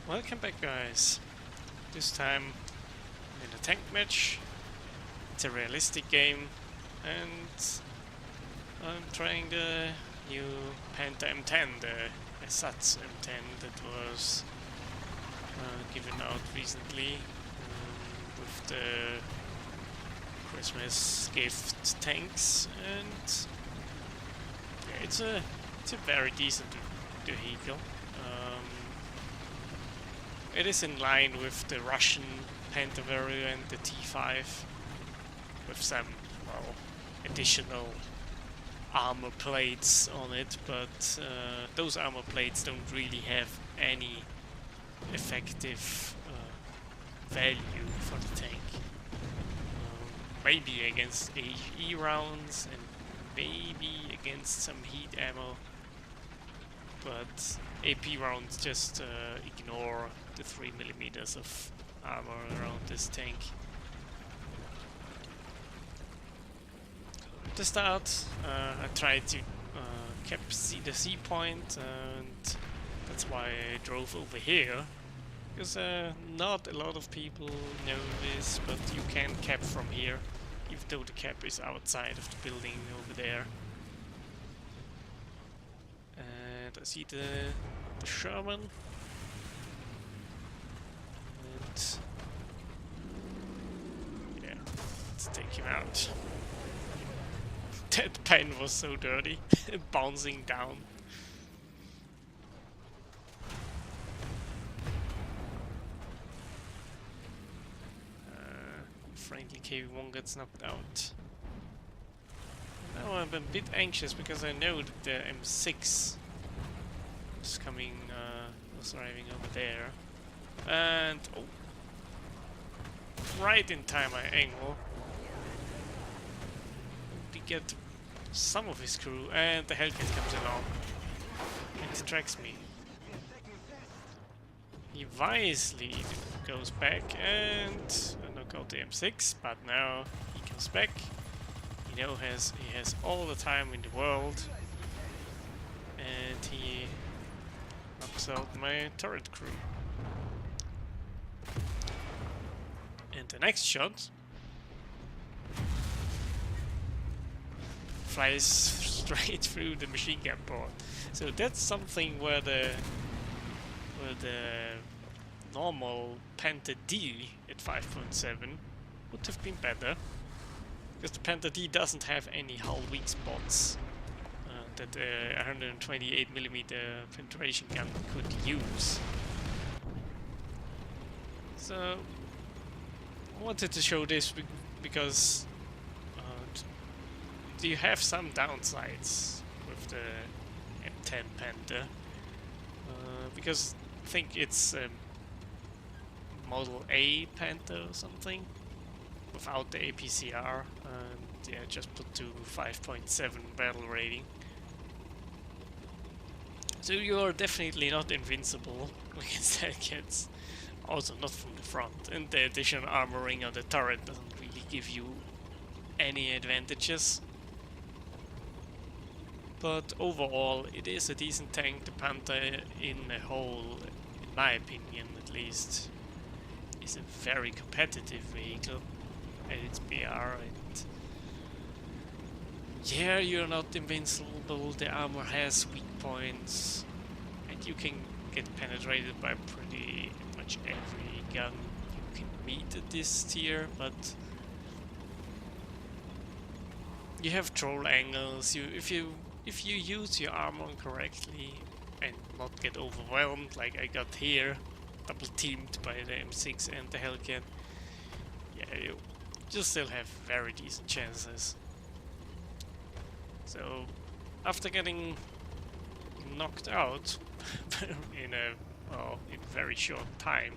Welcome back, guys. This time in a tank match. It's a realistic game, and I'm trying the new Panther M10, the Ersatz M10 that was given out recently with the Christmas gift tanks, and yeah, it's a very decent vehicle. It is in line with the Russian Panther variant, the T5, with some, well, additional armor plates on it, but those armor plates don't really have any effective value for the tank. Maybe against HE rounds and maybe against some heat ammo, but AP rounds just ignore the 3mm of armor around this tank. To start, I tried to cap the C point, and that's why I drove over here, because not a lot of people know this, but you can cap from here, even though the cap is outside of the building over there. And I see the Sherman. And yeah, let's take him out. That pen was so dirty, bouncing down. Friendly KV-1 gets knocked out. Now I'm a bit anxious because I know that the M6 is coming, was arriving over there. And oh, right in time I angle. We get some of his crew, and the Hellcat comes along and tracks me. He wisely goes back and knock out the M6, but now he comes back. He has all the time in the world, and he knocks out my turret crew. And the next shot flies straight through the machine gun port. So that's something where the normal Panther D at 5.7 would have been better, because the Panther D doesn't have any hull weak spots that a 128mm penetration gun could use. So I wanted to show this because you have some downsides with the M10 Panther, because I think it's Model A Panther or something without the APCR, and yeah, just put to 5.7 battle rating. So you're definitely not invincible against Hellcats, also not from the front, and the additional armoring on the turret doesn't really give you any advantages. But overall, it is a decent tank. The Panther in a whole, in my opinion at least, is a very competitive vehicle at its BR, and yeah, you're not invincible, the armor has weak points, and you can get penetrated by pretty much every gun you can meet at this tier, but you have troll angles. If you use your armor correctly and not get overwhelmed like I got here, double teamed by the M6 and the Hellcat, yeah, you still have very decent chances. So after getting knocked out in a very short time,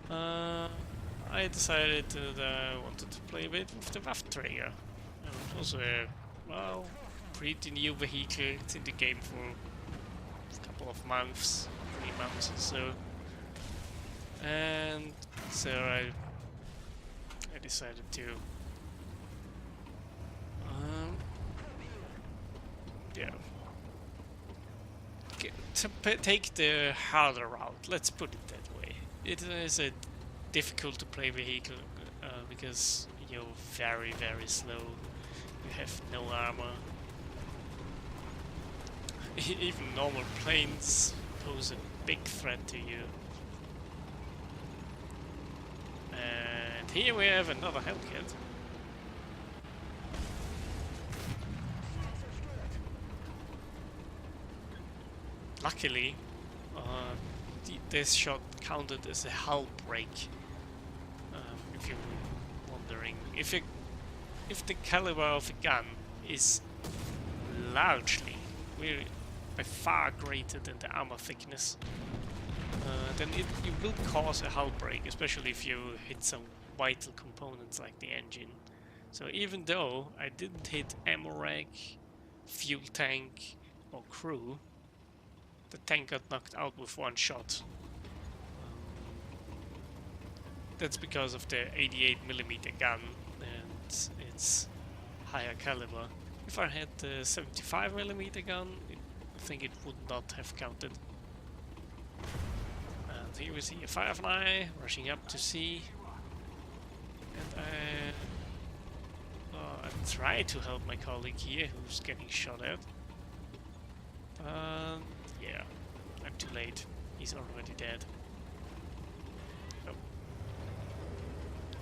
I decided that I wanted to play a bit with the Waffenträger. It was a, well, pretty new vehicle. It's in the game for a couple of months, 3 months or so, and so I decided to yeah, take the harder route. Let's put it that way. It is a difficult to play vehicle because you're very slow. You have no armor. Even normal planes pose a big threat to you. And here we have another Hellcat. Luckily, this shot counted as a hull break. If you're wondering, if the caliber of a gun is largely, really, by far greater than the armor thickness, then it will cause a hull break, especially if you hit some vital components like the engine. So even though I didn't hit ammo rack, fuel tank, or crew, the tank got knocked out with one shot. That's because of the 88mm gun and its higher caliber. If I had the 75mm gun, I think it would not have counted. And here we see a Firefly rushing up to sea. And I try to help my colleague here who's getting shot at. Yeah, I'm too late. He's already dead. Oh.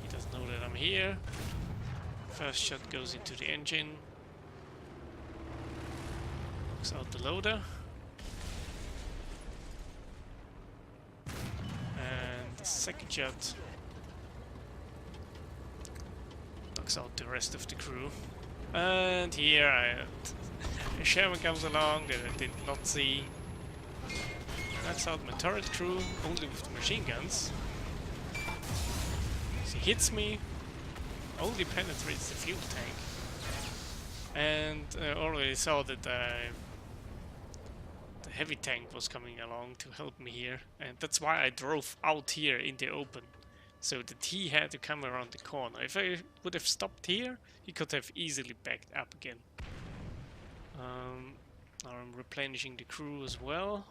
He doesn't know that I'm here. First shot goes into the engine. Knocks out the loader. And the second shot knocks out the rest of the crew. And here a Sherman comes along that I did not see. Knocks out my turret crew only with the machine guns. He hits me, only penetrates the fuel tank. And I already saw that the heavy tank was coming along to help me here. And that's why I drove out here in the open, so that he had to come around the corner. If I would have stopped here, he could have easily backed up again. Now I'm replenishing the crew as well.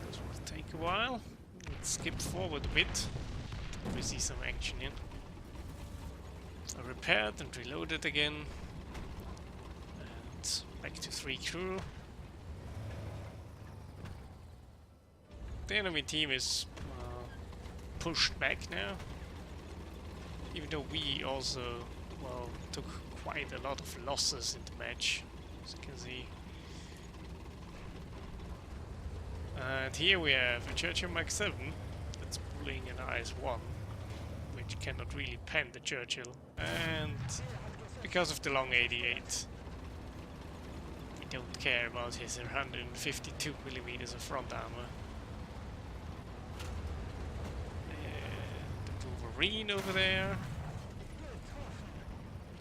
This will take a while. Let's skip forward a bit. We see some action in. I repaired and reloaded again. And back to 3 crew. The enemy team is pushed back now. Even though we also, well, took quite a lot of losses in the match, as you can see. And here we have a Churchill Mark 7 that's pulling an IS-1, which cannot really pen the Churchill. And because of the long 88, we don't care about his 152mm of front armor. Wolverine over there.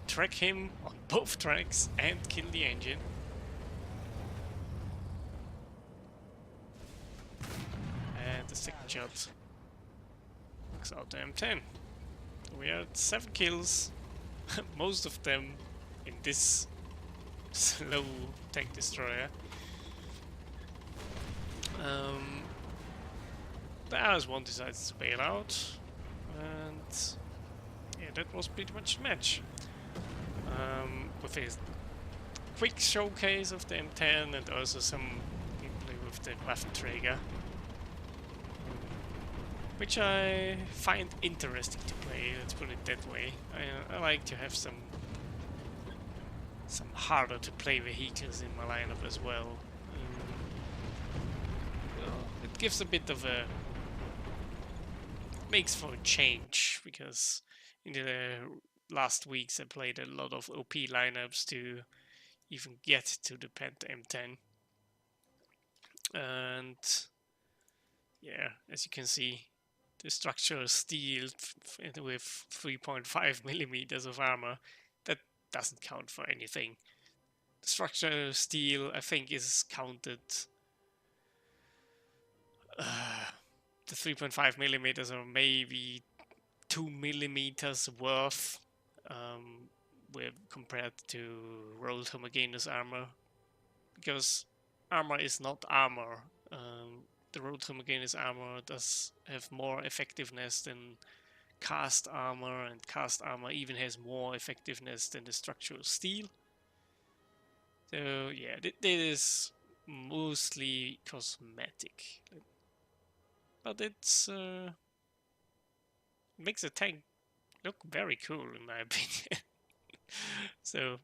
Track him on both tracks and kill the engine. And the second shot knocks out the M10. We are at 7 kills, most of them in this slow tank destroyer. The IS-1 decides to bail out. And yeah, that was pretty much the match. With a quick showcase of the M10 and also some gameplay with the Waffenträger, which I find interesting to play, let's put it that way. I like to have some harder to play vehicles in my lineup as well. It gives a bit of a makes for a change, because in the last weeks I played a lot of OP lineups to even get to the Panther M10. And yeah, as you can see, the structural steel with 3.5mm of armor, that doesn't count for anything. The structural steel, I think, is counted the 3.5 millimeters or maybe 2 millimeters worth with compared to rolled homogeneous armor, because armor is not armor. The rolled homogeneous armor does have more effectiveness than cast armor, and cast armor even has more effectiveness than the structural steel. So yeah, this is mostly cosmetic, but it's makes the tank look very cool in my opinion. So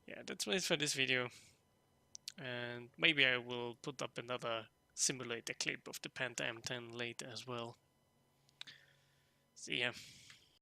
yeah, that's it for this video, and maybe I will put up another simulator clip of the Panther M10 later as well. See ya.